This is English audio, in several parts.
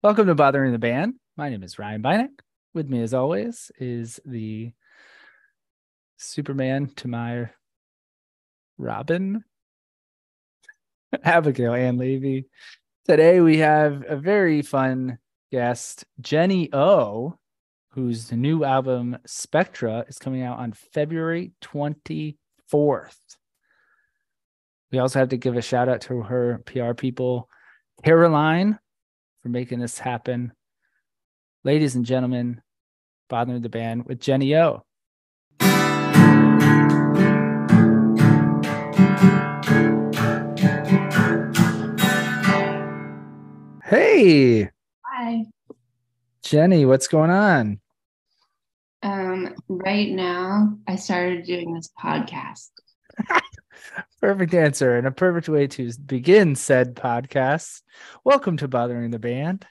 Welcome to Bothering the Band. My name is Ryan Bynick. With me, as always, is the Superman to my Robin, Abigail Ann Levy. Today, we have a very fun guest, Jenny O, whose new album, Spectra, is coming out on February 24th. We also have to give a shout out to her PR people, Caroline, for making this happen. Ladies and gentlemen, Bothering the Band with Jenny O. Hey. Hi. Jenny, what's going on? Right now, I started doing this podcast. Perfect answer and a perfect way to begin said podcast. Welcome to Bothering the Band.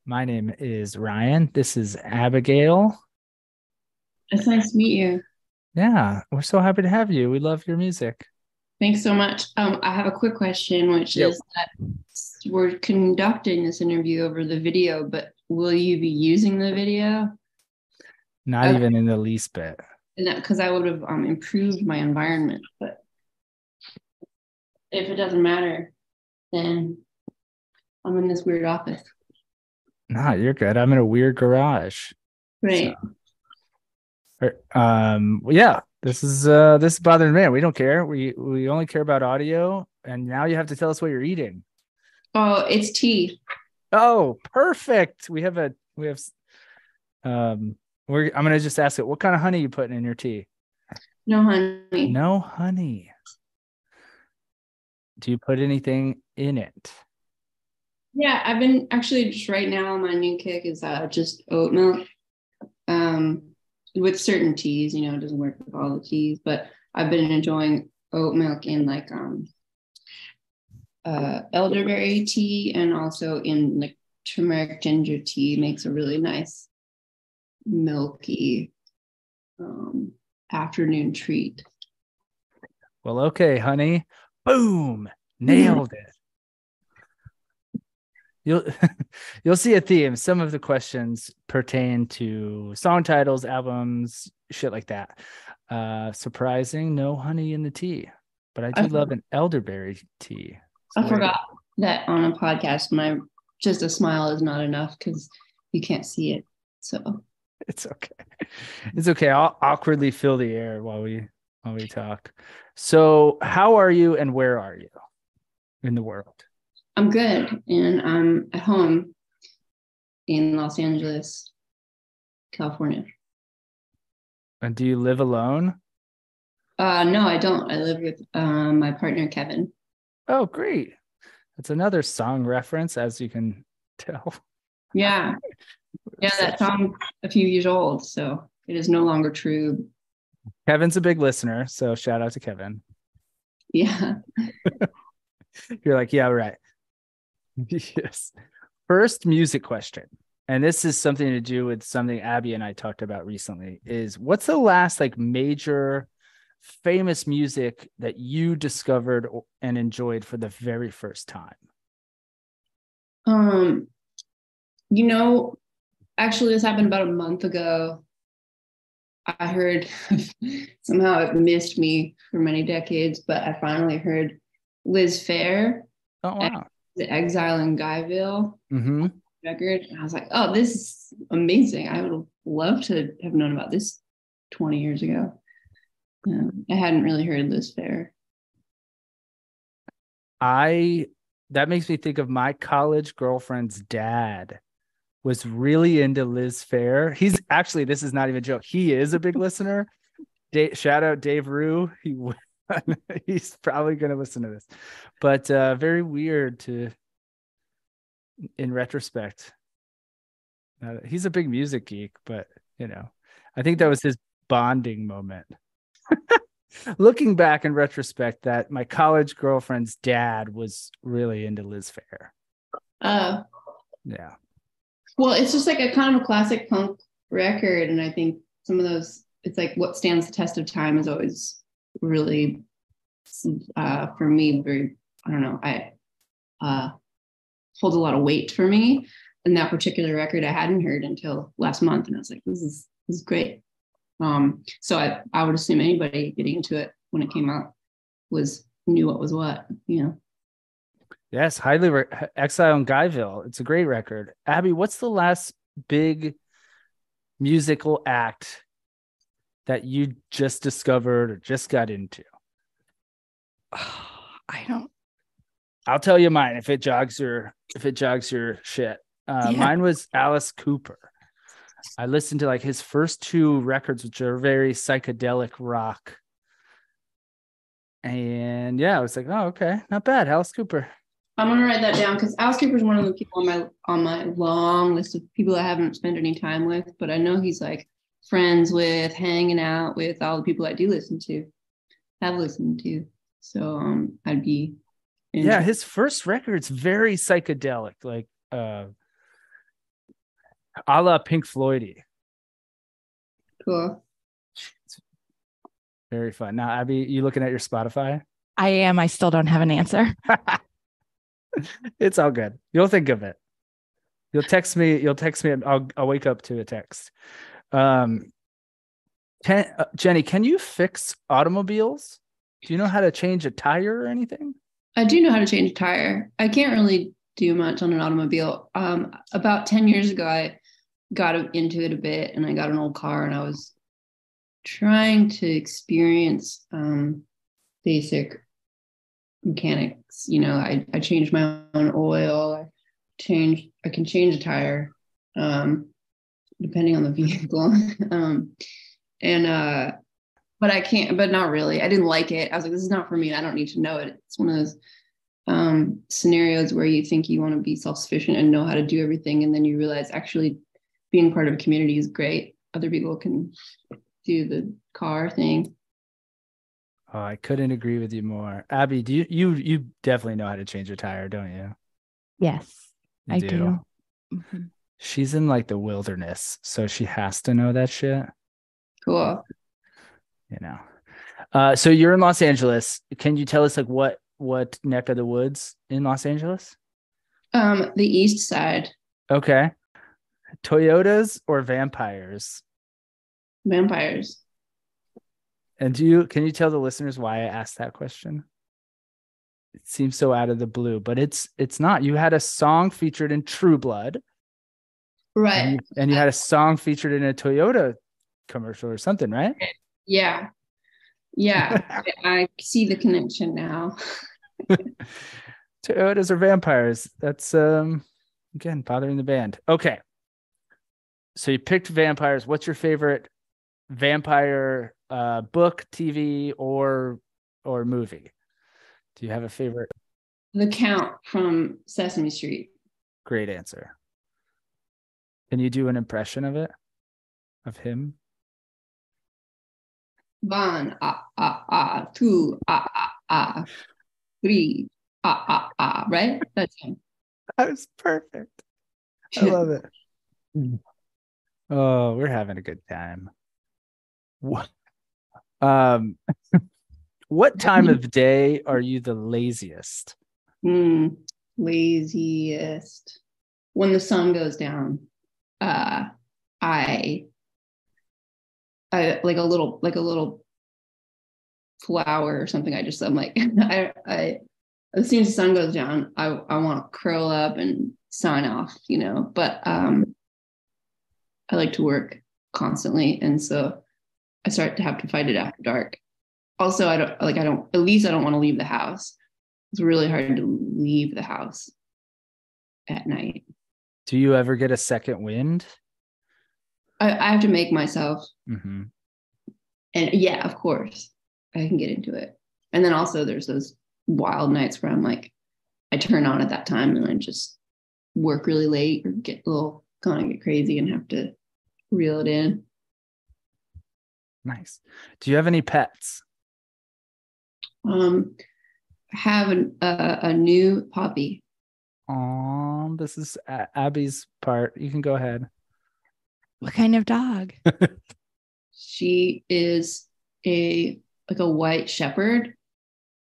My name is Ryan. This is Abigail. It's nice to meet you. Yeah, we're so happy to have you. We love your music. Thanks so much. I have a quick question, which is that we're conducting this interview over the video, but will you be using the video? Not even in the least bit. Because I would have improved my environment, but if it doesn't matter, then I'm in this weird office. No, you're good. I'm in a weird garage. Right. So, yeah, this is Bothering the Band. We don't care. We only care about audio. And now you have to tell us what you're eating. Oh, it's tea. Oh, perfect. I'm gonna just ask it. What kind of honey are you putting in your tea? No honey. No honey. Do you put anything in it? Yeah, I've been actually just right now. My new kick is just oat milk. With certain teas, it doesn't work with all the teas, but I've been enjoying oat milk in like elderberry tea, and also in like turmeric ginger tea. Makes a really nice milky afternoon treat. Well, okay, honey. Boom. Nailed it. You'll see a theme. Some of the questions pertain to song titles, albums, shit like that. Surprising, no honey in the tea, but I do love an elderberry tea. I forgot that on a podcast, just a smile is not enough because you can't see it. So it's okay. It's okay. I'll awkwardly fill the air while we talk. So, how are you and where are you in the world? I'm good, and I'm at home in Los Angeles, California. And do you live alone? No, I don't. I live with my partner, Kevin. Oh, great. That's another song reference, as you can tell. Yeah. Yeah, that song's a few years old, so it is no longer true. Kevin's a big listener, so shout out to Kevin. Yeah. You're like, yeah, right. Yes. First music question. And this is something to do with something Abby and I talked about recently, is what's the last like major famous music that you discovered and enjoyed for the very first time? Actually this happened about a month ago. I heard somehow it missed me for many decades, but I finally heard Liz Phair. Oh, wow. The Exile in Guyville record. And I was like, oh, this is amazing. I would have loved to have known about this 20 years ago. I hadn't really heard Liz Phair. That makes me think of my college girlfriend's dad was really into Liz Phair. He's actually, this is not even a joke. He is a big listener. Shout out Dave Rue. He's probably going to listen to this, but very weird in retrospect. He's a big music geek, but I think that was his bonding moment. Looking back in retrospect, that my college girlfriend's dad was really into Liz Phair. Yeah. Well, it's just like a kind of a classic punk record, and I think some of those, it's like what stands the test of time is always really for me very, I don't know, I holds a lot of weight for me. and that particular record I hadn't heard until last month, and I was like, this is great. So I would assume anybody getting into it when it came out knew what was what, you know. Yes, Exile in Guyville. It's a great record. Abby, what's the last big musical act that you just discovered or just got into? I'll tell you mine if it jogs your shit. Mine was Alice Cooper. I listened to like his first 2 records, which are very psychedelic rock. And yeah, I was like, oh, okay, not bad. Alice Cooper. I'm gonna write that down because Alice Cooper is one of the people on my long list of people I haven't spent any time with, but I know he's like friends with, hanging out with all the people I do have listened to. So I'd be interested. Yeah, his first record's very psychedelic, like a la Pink Floyd-y. Cool. Very fun. Now, Abby, you looking at your Spotify? I am. I still don't have an answer. It's all good. You'll think of it. You'll text me. And I'll wake up to a text. Jenny, can you fix automobiles? Do you know how to change a tire or anything? I do know how to change a tire. I can't really do much on an automobile. About 10 years ago, I got into it a bit, and I got an old car, and I was trying to experience basic mechanics. You know, I changed my own oil. I can change a tire depending on the vehicle. But I can't, but not really. I didn't like it. I was like, this is not for me. I don't need to know it. It's one of those scenarios where you think you want to be self-sufficient and know how to do everything. And then you realize actually being part of a community is great. Other people can do the car thing. Oh, I couldn't agree with you more. Abby, do you definitely know how to change a tire, don't you? Yes, I do. Mm-hmm. She's in like the wilderness, so she has to know that shit. Cool. You know. So you're in Los Angeles. Can you tell us like what neck of the woods in Los Angeles? The east side. Okay. Toyotas or vampires? Vampires. And can you tell the listeners why I asked that question? It seems so out of the blue, but it's not. You had a song featured in True Blood. Right. And you had a song featured in a Toyota commercial or something, right? Yeah. I see the connection now. Toyotas are vampires. That's again bothering the band. Okay. So you picked vampires. What's your favorite vampire book, TV, or movie? Do you have a favorite? The Count from Sesame Street. Great answer. Can you do an impression of it? Of him? 1, 2, 3, right? That's him. That was perfect. I love it. Oh, we're having a good time. What time of day are you the laziest? Laziest. When the sun goes down. I like a little flower or something. I'm like, as soon as the sun goes down, I want to curl up and sign off, you know, but I like to work constantly. And so I start to have to fight it after dark. Also, I don't want to leave the house. It's really hard to leave the house at night. Do you ever get a second wind? I have to make myself. Mm-hmm. And yeah, of course, I can get into it. And then also there's those wild nights where I'm like, I turn on at that time and I just work really late or get crazy and have to reel it in. Nice. Do you have any pets? Have a new puppy. Oh, this is Abby's part. You can go ahead. What kind of dog? She is a white shepherd,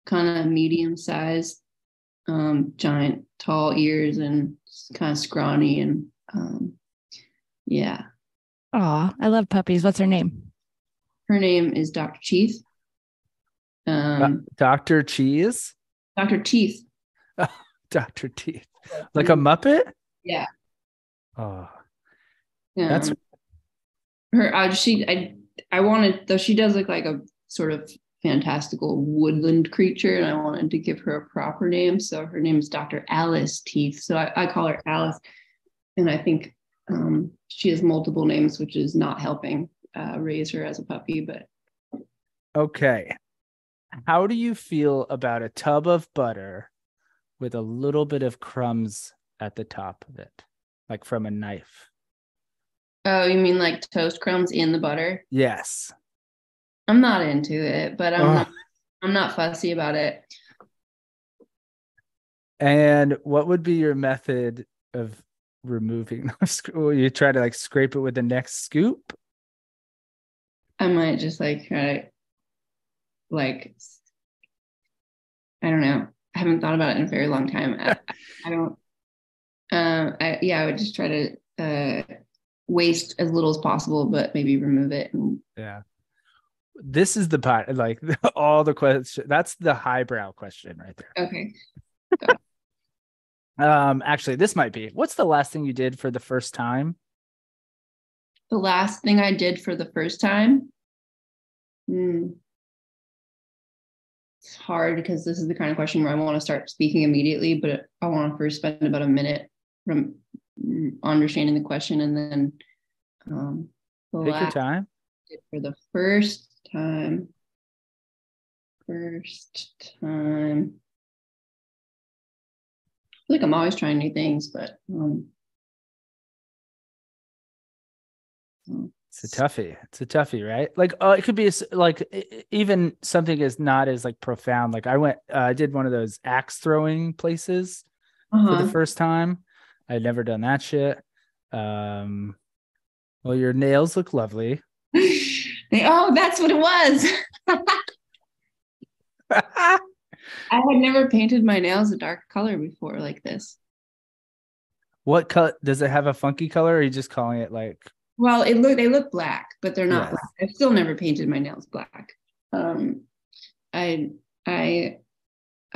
kind of medium sized, giant, tall ears and kind of scrawny and Yeah. Aw, I love puppies. What's her name? Her name is Dr. Teeth. Dr. Cheese? Dr. Teeth. Dr. Teeth. Like a Muppet? Yeah. Oh, that's her. I wanted, though she does look like a sort of fantastical woodland creature, and I wanted to give her a proper name. So her name is Dr. Alice Teeth. So I call her Alice, and I think she has multiple names, which is not helping raise her as a puppy. But okay. How do you feel about a tub of butter with a little bit of crumbs at the top of it, like from a knife? Oh, you mean like toast crumbs in the butter? Yes. I'm not into it, but I'm not fussy about it. And what would be your method of removing those? Will you try to like scrape it with the next scoop? I might just like try to, like, I don't know. I haven't thought about it in a very long time. I don't. I would just try to waste as little as possible, but maybe remove it. Yeah. This is the part, like all the questions. That's the highbrow question right there. Okay. Actually, this might be. What's the last thing you did for the first time? The last thing I did for the first time. It's hard because this is the kind of question where I want to start speaking immediately, but I want to first spend about a minute from understanding the question, and then take your time. For the first time. I feel like I'm always trying new things, but it's a toughie, right? Like, it could be like even something is not as like profound. Like I did one of those axe throwing places for the first time. I'd never done that shit. Well, your nails look lovely. Oh, that's what it was. I had never painted my nails a dark color before like this. What color does it have? A funky color, or are you just calling it like? Well, they look black, but they're not black. I've still never painted my nails black. I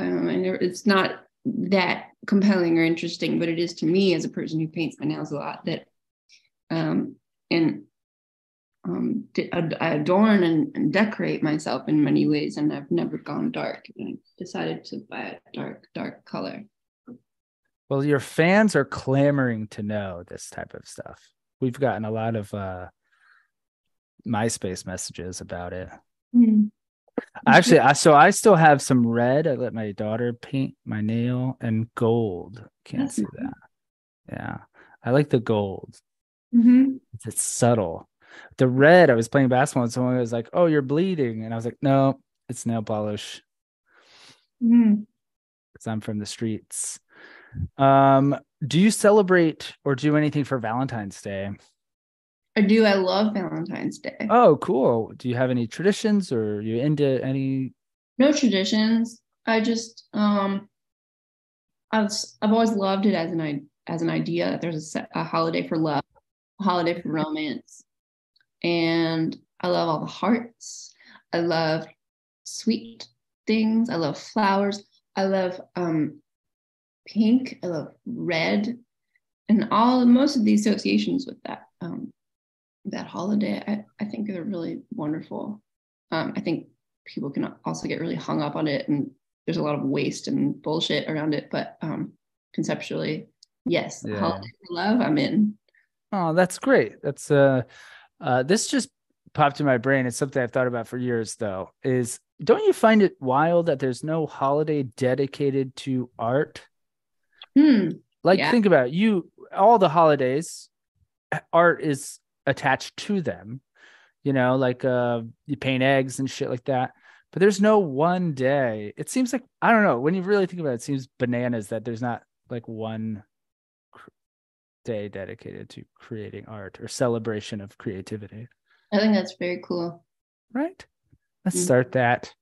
never. It's not that compelling or interesting, but it is to me as a person who paints my nails a lot. That I adorn and decorate myself in many ways, and I've never gone dark. And I decided to buy a dark color. Well, your fans are clamoring to know this type of stuff. We've gotten a lot of MySpace messages about it. Actually, I still have some red. I let my daughter paint my nail, and gold. Can't see that. Yeah, I like the gold. It's subtle. The red, I was playing basketball and someone was like, "Oh, you're bleeding," and I was like, "No, it's nail polish." Because I'm from the streets. Do you celebrate or do anything for Valentine's Day? I do. I love Valentine's Day. Oh, cool. Do you have any traditions, or are you into any? No traditions. I just I've always loved it as an idea that there's a holiday for love, a holiday for romance, and I love all the hearts. I love sweet things. I love flowers. I love pink. I love red, and most of the associations with that holiday. I think they're really wonderful. I think people can also get really hung up on it, and there's a lot of waste and bullshit around it. But conceptually, yes, holiday for love, I'm in. Oh, that's great. That's this just popped in my brain. It's something I've thought about for years, though. Don't you find it wild that there's no holiday dedicated to art? Think about it. All the holidays, art is attached to them. Like you paint eggs and shit like that. But there's no one day. It seems like, I don't know, when you really think about it, it seems bananas that there's not like one day dedicated to creating art or celebration of creativity. I think that's very cool. Right? Let's start that.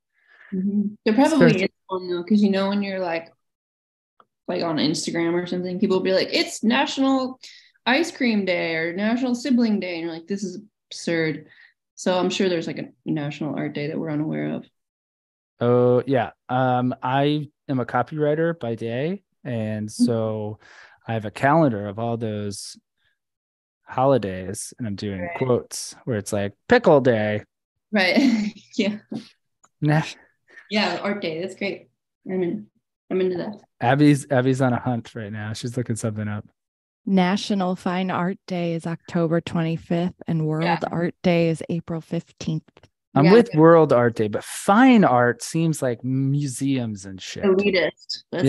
There probably is one though, because when you're like on Instagram or something, people will be like, it's National ice cream day or National Sibling Day. And you're like, this is absurd. So I'm sure there's like a National Art Day that we're unaware of. Oh, yeah. I am a copywriter by day. And so I have a calendar of all those holidays, and I'm doing quotes where it's like pickle day. Right. Yeah. Nah. Yeah, art day. That's great. I'm into that. Abby's on a hunt right now. She's looking something up. National Fine Art Day is October 25th and World Art Day is April 15th. I'm with World Art Day, but fine art seems like museums and shit. Elitist. That's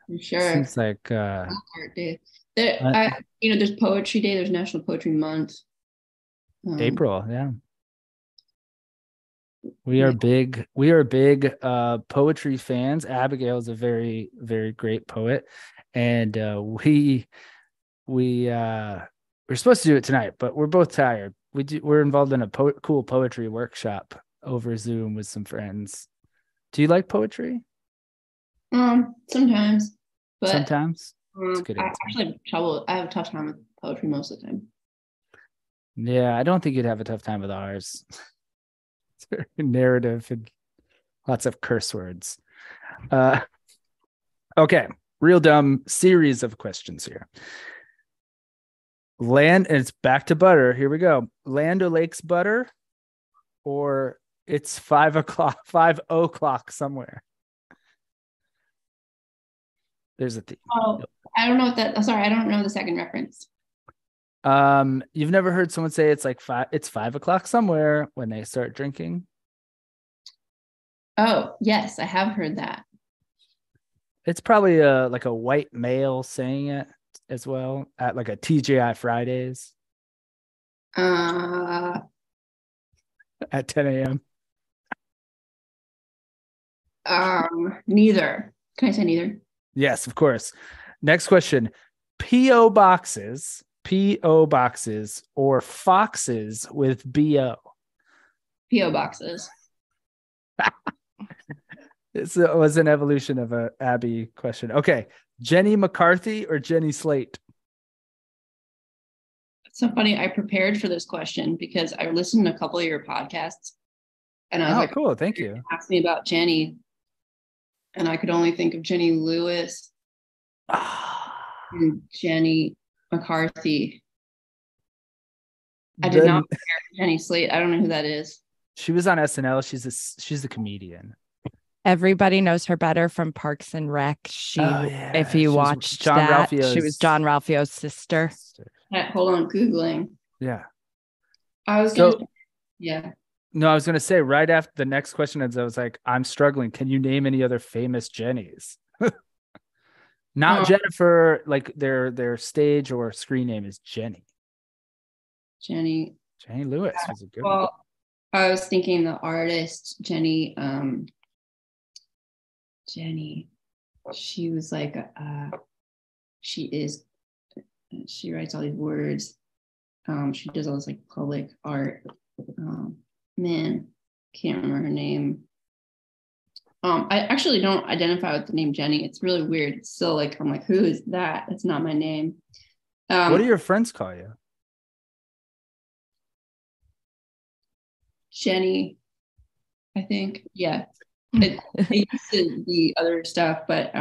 for sure. Seems like art day. There's Poetry Day. There's National Poetry Month. April, yeah. We are big poetry fans. Abigail is a very, very great poet. And we're supposed to do it tonight, but we're both tired. We're involved in a cool poetry workshop over Zoom with some friends. Do you like poetry? Sometimes. But sometimes. I actually have a tough time with poetry most of the time. Yeah, I don't think you'd have a tough time with ours. It's very narrative and lots of curse words. Okay, real dumb series of questions here. And it's back to butter. Here we go. Land O'Lakes butter, or it's 5 o'clock somewhere. There's a theme. Oh, I don't know what that. Sorry, I don't know the second reference. You've never heard someone say it's 5 o'clock somewhere when they start drinking? Oh, yes, I have heard that. It's probably like a white male saying it as well at like a TGI Fridays. At 10 a.m. Neither. Can I say neither? Yes, of course. Next question. P.O. boxes or foxes with B.O.? P.O. boxes. It was an evolution of a Abby question. Okay. Jenny McCarthy or Jenny Slate? It's so funny. I prepared for this question because I listened to a couple of your podcasts and I was like, cool. Thank you. Ask me about Jenny. And I could only think of Jenny Lewis and Jenny McCarthy. I did not compare Jenny Slate. I don't know who that is. She was on SNL. She's a comedian. Everybody knows her better from Parks and Rec. If you watched that, she was John Ralphio's sister. Hold on, Googling. Yeah. I was going to, yeah. No, I was going to say right after the next question, I was like, I'm struggling. Can you name any other famous Jennys? Not Jennifer, like their stage or screen name is Jenny. Jenny Lewis was a good one. I was thinking the artist, Jenny, she was like, she writes all these words. She does all this like public art. Man, can't remember her name. I actually don't identify with the name Jenny. It's really weird. It's still like, I'm like, who is that? That's not my name. What do your friends call you? Jenny, I think. Yeah. It used to be other stuff, but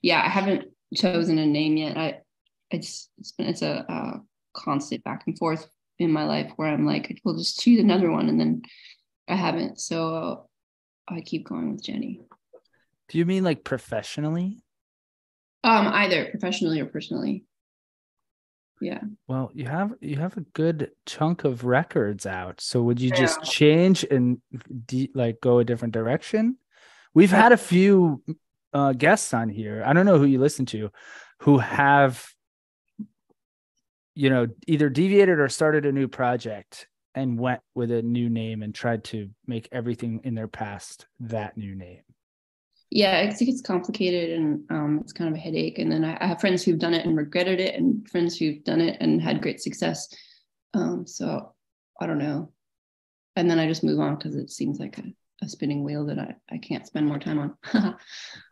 yeah, I haven't chosen a name yet. It's a constant back and forth in my life where I'm like, we'll just choose another one, and then I haven't. So I keep going with Jenny. Do you mean like professionally? Either professionally or personally. Yeah. Well, you have a good chunk of records out. So would you just change and go a different direction? We've had a few guests on here. I don't know who you listen to, who have, either deviated or started a new project and went with a new name and tried to make everything in their past that new name. Yeah, it gets complicated and it's kind of a headache. And then I have friends who've done it and regretted it, and friends who've done it and had great success. So I don't know. And then I just move on because it seems like a spinning wheel that I can't spend more time on.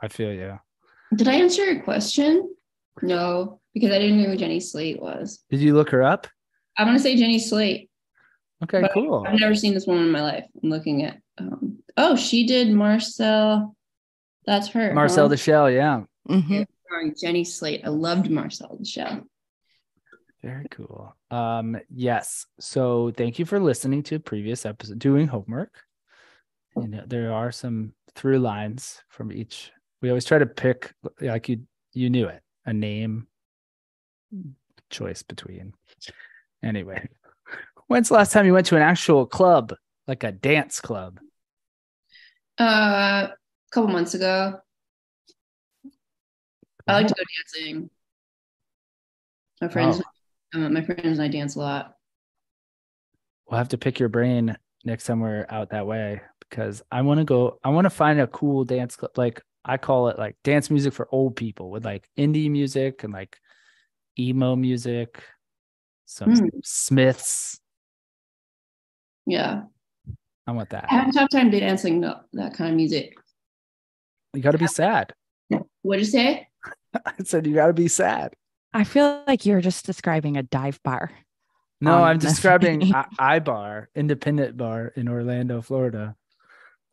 I feel you. Did I answer your question? No, because I didn't know who Jenny Slate was. Did you look her up? I'm going to say Jenny Slate. Okay, cool. I've never seen this woman in my life. I'm looking at, she did Marcel. That's her. Marcel the Shell, yeah. Mm-hmm. Jenny Slate. I loved Marcel the Shell. Very cool. Yes. So thank you for listening to a previous episode, doing homework. And there are some through lines from each. We always try to pick, like you knew it, a name choice between. Anyway, when's the last time you went to an actual club, like a dance club? A couple months ago. I like to go dancing. My friends and I dance a lot. We'll have to pick your brain next time we're out that way, because I want to find a cool dance club. Like I call it like dance music for old people, with like indie music and like emo music, some Smiths. Yeah. I want that. I have a tough time dancing that kind of music. You got to be sad. What'd you say? I said you got to be sad. I feel like you're just describing a dive bar. No, I'm describing iBar, independent bar in Orlando, Florida.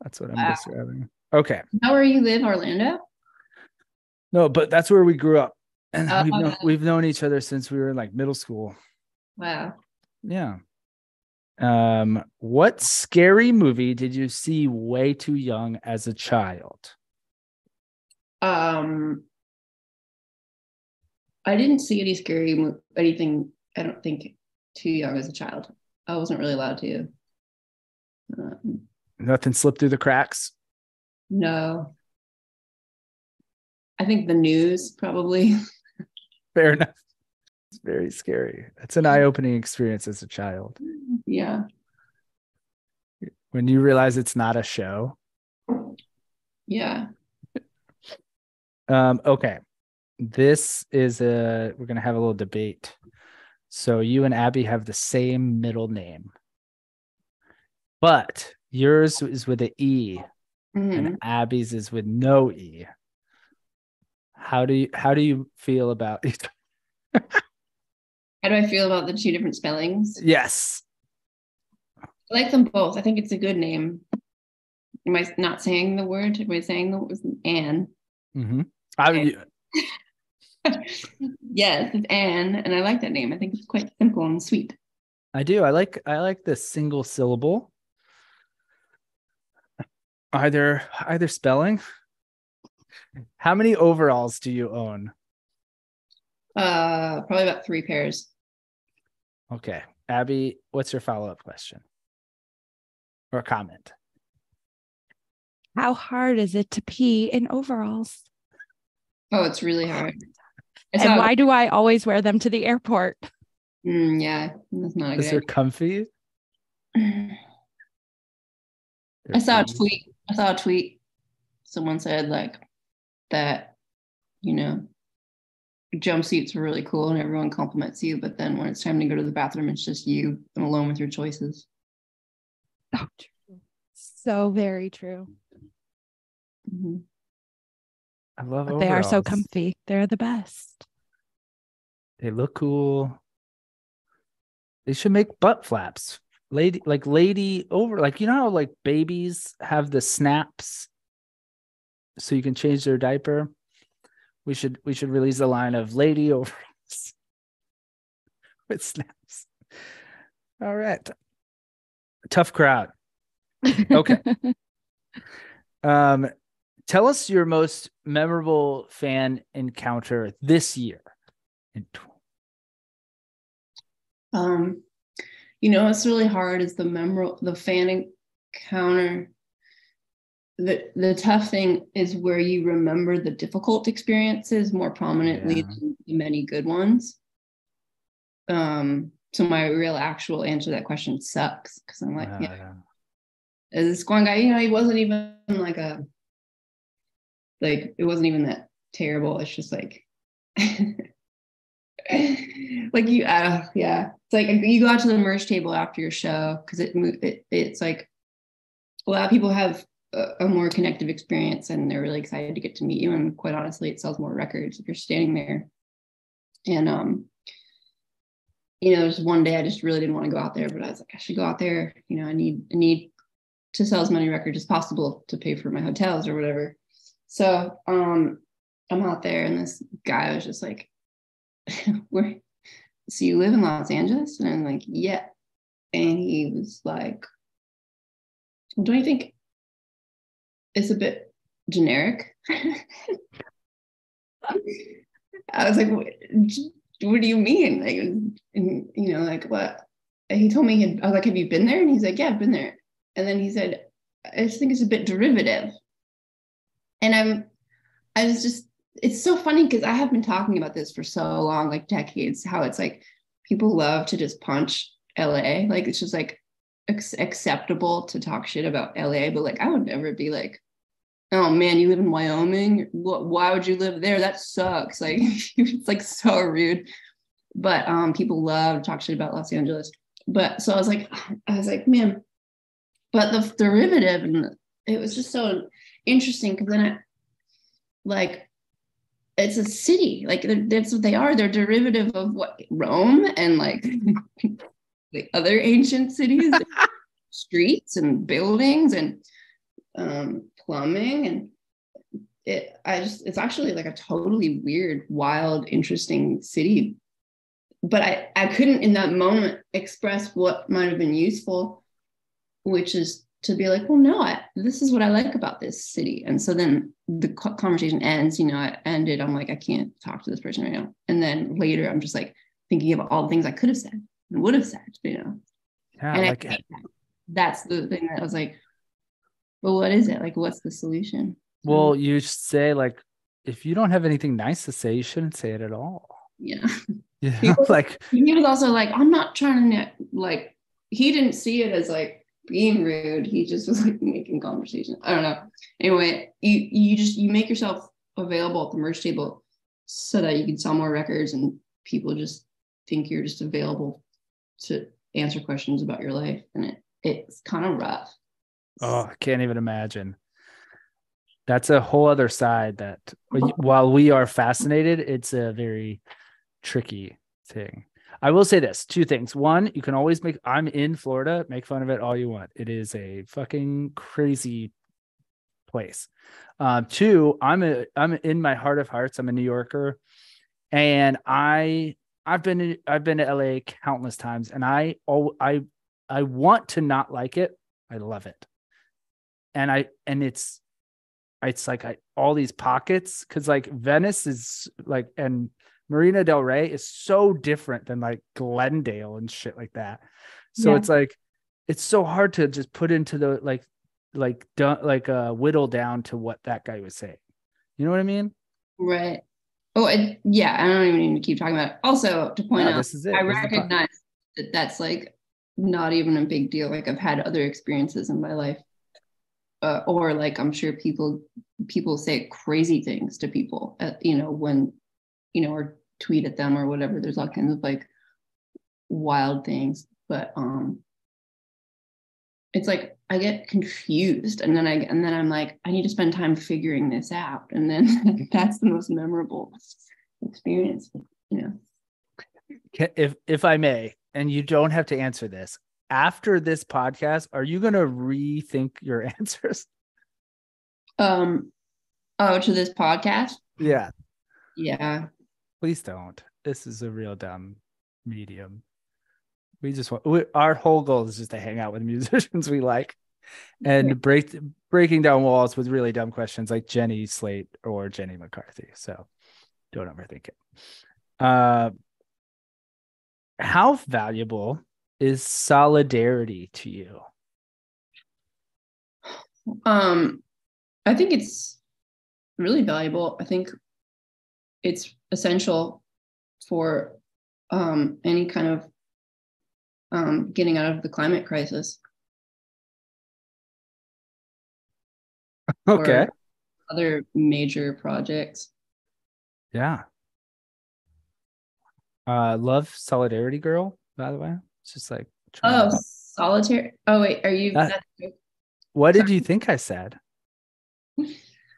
That's what I'm describing. Okay. Now where you live, Orlando? No, but that's where we grew up. And we've known each other since we were in like middle school. Wow. Yeah. What scary movie did you see way too young as a child? I didn't see anything, I don't think, too young as a child. I wasn't really allowed to. Nothing slipped through the cracks? No. I think the news, probably. Fair enough. It's very scary. It's an eye-opening experience as a child. Yeah. When you realize it's not a show. Yeah. Okay. This is we're going to have a little debate. So you and Abby have the same middle name, but yours is with an E and Abby's is with no E. How do you feel about it? How do I feel about the two different spellings? Yes. I like them both. I think it's a good name. Am I not saying the word? Am I saying the word? Anne? Mm-hmm. Yes, it's Anne, and I like that name. I think it's quite simple and sweet. I do. I like the single syllable. Either spelling. How many overalls do you own? Probably about 3 pairs. Okay. Abby, what's your follow-up question? Or comment? How hard is it to pee in overalls? Oh, it's really hard. And why do I always wear them to the airport? Yeah, that's not a good idea. They're comfy. I saw a tweet. Someone said like that, jumpsuits are really cool and everyone compliments you, but then when it's time to go to the bathroom, it's just you and alone with your choices. Oh, true. So very true. Mm-hmm. I love overalls. They are so comfy. They're the best. They look cool. They should make butt flaps. Lady over, like, you know how like babies have the snaps so you can change their diaper? We should release a line of lady overalls with snaps. All right. Tough crowd. Okay. Tell us your most memorable fan encounter this year. It's really hard is the fan encounter. The tough thing is where you remember the difficult experiences more prominently than the many good ones. So my real actual answer to that question sucks, because I'm like, this one guy, he wasn't even it wasn't even that terrible. It's just like like it's like you go out to the merch table after your show, because it's like a lot of people have a more connective experience and they're really excited to get to meet you, and quite honestly it sells more records if you're standing there And there's one day I just really didn't want to go out there, but I was like, I should go out there. I need to sell as many records as possible to pay for my hotels or whatever. So I'm out there, and this guy was just like, so you live in Los Angeles? And I'm like, yeah. And he was like, well, don't you think it's a bit generic? I was like, what do you mean? Like, what? And he told me, I was like, have you been there? And he's like, yeah, I've been there. And then he said, I just think it's a bit derivative. And it's so funny because I have been talking about this for so long, like decades, how it's like people love to just punch LA. Like, it's just like acceptable to talk shit about LA, but like I would never be like, oh man, you live in Wyoming? Why would you live there? That sucks. Like, it's like so rude. But people love to talk shit about Los Angeles. But so I was like, man, but the derivative, and it was just so interesting because then it's a city. Like, that's what they are. They're derivative of what, Rome and like the other ancient cities, streets and buildings and plumbing, and it's actually like a totally weird, wild, interesting city. But I couldn't in that moment express what might have been useful, which is to be like, well, no, this is what I like about this city. And so then the conversation ends, I'm like, I can't talk to this person right now. And then later I'm just like thinking about all the things I could have said and would have said, Yeah, and that's the thing that I was like, well, what is it? Like, what's the solution? Well, you say, like, if you don't have anything nice to say, you shouldn't say it at all. Yeah. He was also like, I'm not trying to, like, he didn't see it as like being rude. He just was like making conversation. I don't know. Anyway, you make yourself available at the merch table so that you can sell more records, and people just think you're just available to answer questions about your life. And it's kind of rough. Oh, I can't even imagine. That's a whole other side that, while we are fascinated, it's a very tricky thing. I will say this, two things. One, you can always I'm in Florida, make fun of it all you want. It is a fucking crazy place. Two, I'm in my heart of hearts, I'm a New Yorker, and I've been to LA countless times, and I want to not like it. I love it. And it's like all these pockets, because like Venice is like, and Marina del Rey is so different than like Glendale and shit like that. So It's like, it's so hard to just put into the whittle down to what that guy was saying. You know what I mean? Right. Oh, I don't even need to keep talking about it. Also, to point out, this is it. I recognize that that's like not even a big deal. Like, I've had other experiences in my life, or like, I'm sure people say crazy things to people, when, or tweet at them or whatever. There's all kinds of like wild things, but it's like I get confused, and then I'm like, I need to spend time figuring this out, and then that's the most memorable experience. If I may, and you don't have to answer this, after this podcast, are you going to rethink your answers? To this podcast? Yeah. Please don't. This is a real dumb medium. We just our whole goal is just to hang out with musicians we like, and breaking down walls with really dumb questions like Jenny Slate or Jenny McCarthy. So don't overthink it. How valuable is solidarity to you? I think it's really valuable. I think it's essential for any kind of getting out of the climate crisis. Okay. Or other major projects. Yeah. Love Solidarity Girl, by the way. It's just like, solitary. Oh wait, are you what did you think I said? Well,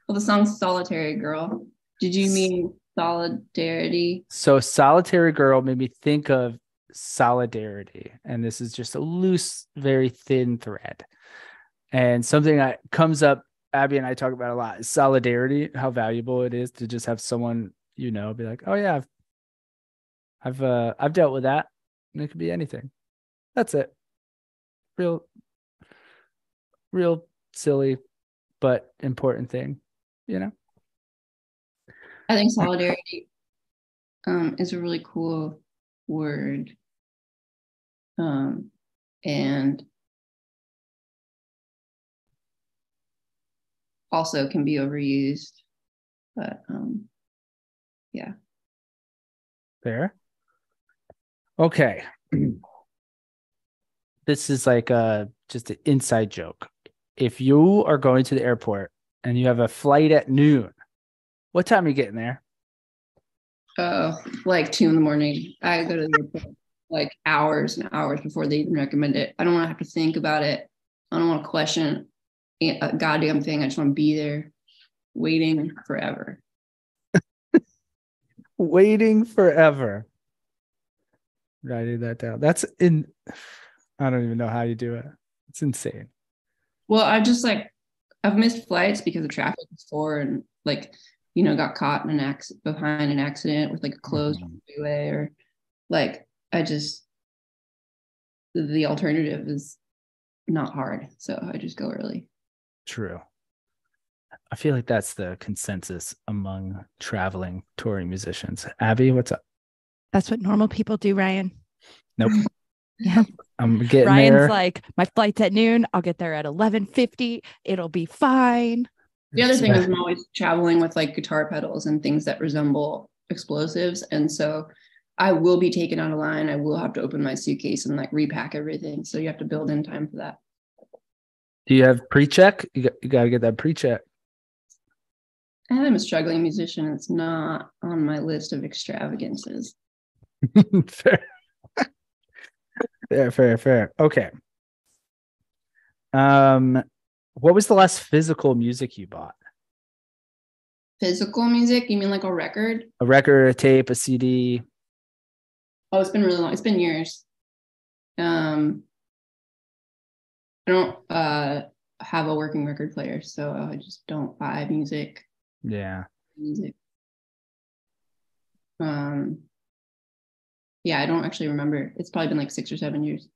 the song Solitary Girl. Did you mean Solidarity. So Solitary Girl made me think of solidarity. And this is just a loose, very thin thread. And something that comes up, Abby and I talk about a lot, is solidarity, how valuable it is to just have someone, be like, oh yeah, I've dealt with that. And it could be anything. That's it. Real silly, but important thing, I think solidarity is a really cool word. And also can be overused. But yeah. Fair. Okay. This is like just an inside joke. If you are going to the airport and you have a flight at noon, what time are you getting there? Like 2 a.m. I go to the airport like hours and hours before they even recommend it. I don't want to have to think about it. I don't want to question a goddamn thing. I just want to be there waiting forever. Waiting forever. Writing that down. I don't even know how you do it. It's insane. Well, I've missed flights because of traffic before, and got caught in behind an accident with like a closed freeway, or the alternative is not hard. So I just go early. True. I feel like that's the consensus among traveling touring musicians. Abby, what's up? That's what normal people do, Ryan. Nope. Yeah. I'm getting Ryan's there. Like, my flight's at noon. I'll get there at 11:50. It'll be fine. The other thing is I'm always traveling with like guitar pedals and things that resemble explosives. And so I will be taken out of line. I will have to open my suitcase and like repack everything. So you have to build in time for that. Do you have pre-check? You got to get that pre-check. I'm a struggling musician. It's not on my list of extravagances. Fair. Fair. Okay. What was the last physical music you bought? Physical music? You mean like a record? A record, a tape, a CD? Oh, it's been really long. It's been years. I don't have a working record player, so I just don't buy music. Yeah. Music. Yeah, I don't actually remember. It's probably been like 6 or 7 years.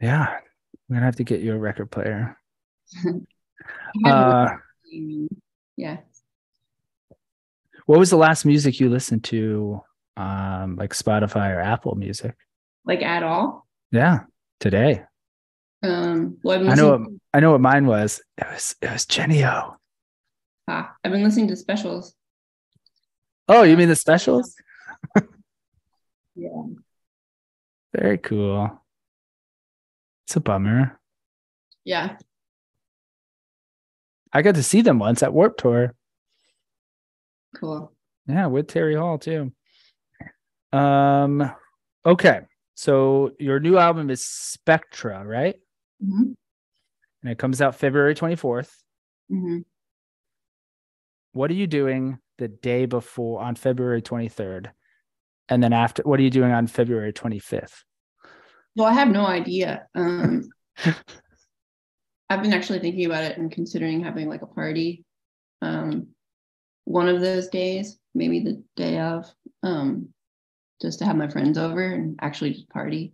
Yeah, we're gonna have to get you a record player. Yeah. What was the last music you listened to, like Spotify or Apple Music? Like at all? Yeah, today. Well, I know what mine was. It was Jenny O. I've been listening to specials. Oh, you mean the specials? Yeah. Very cool. It's a bummer. Yeah. I got to see them once at Warped Tour. Cool. Yeah, with Terry Hall too. Okay. So your new album is Spectra, right? Mm-hmm. And it comes out February 24th. Mm-hmm. What are you doing the day before on February 23rd? And then after, what are you doing on February 25th? Well, I have no idea. I've been actually thinking about it and considering having like a party one of those days, maybe the day of, just to have my friends over and actually just party.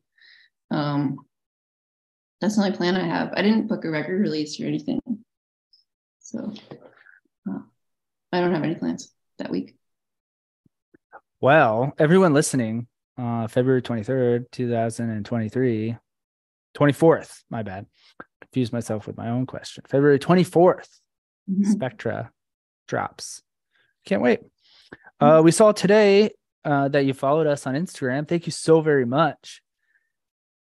That's the only plan I have. I didn't book a record release or anything. So I don't have any plans that week. Well, everyone listening, February 23rd, 2023, 24th, my bad. Confused myself with my own question. February 24th, Spectra drops. Can't wait. We saw today that you followed us on Instagram. Thank you so very much.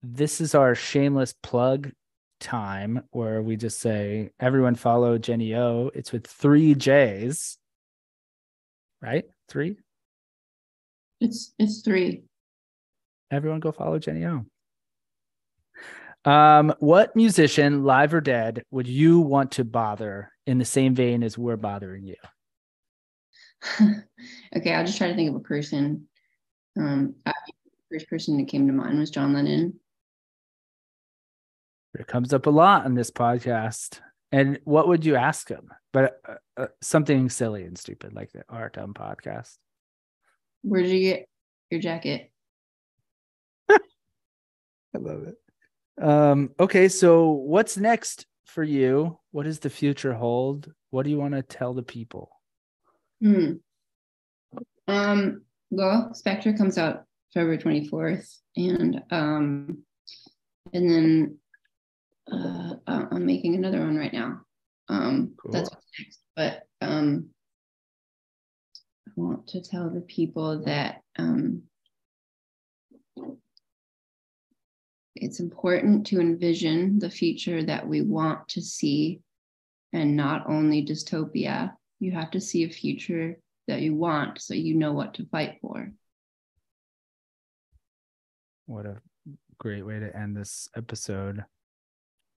This is our shameless plug time where we just say, everyone follow Jenny O. It's with 3 J's, right? 3? It's 3. Everyone go follow Jenny O. What musician, live or dead, would you want to bother in the same vein as we're bothering you? Okay, I'll just try to think of a person. The first person that came to mind was John Lennon. It comes up a lot on this podcast. And what would you ask him? But something silly and stupid like our dumb podcast. Where did you get your jacket? I love it. Okay, so what's next for you? What does the future hold? What do you want to tell the people? Well, Spectra comes out February 24th, and then I'm making another one right now. Cool. That's what's next. But I want to tell the people that it's important to envision the future that we want to see, and not only dystopia. You have to see a future that you want so you know what to fight for. What a great way to end this episode.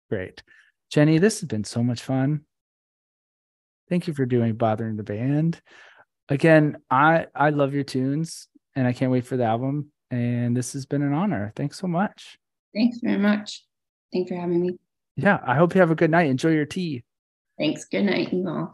Great. Jenny, this has been so much fun. Thank you for doing Bothering the Band. Again, I love your tunes and I can't wait for the album. And this has been an honor. Thanks so much. Thanks very much. Thanks for having me. Yeah, I hope you have a good night. Enjoy your tea. Thanks. Good night, you all.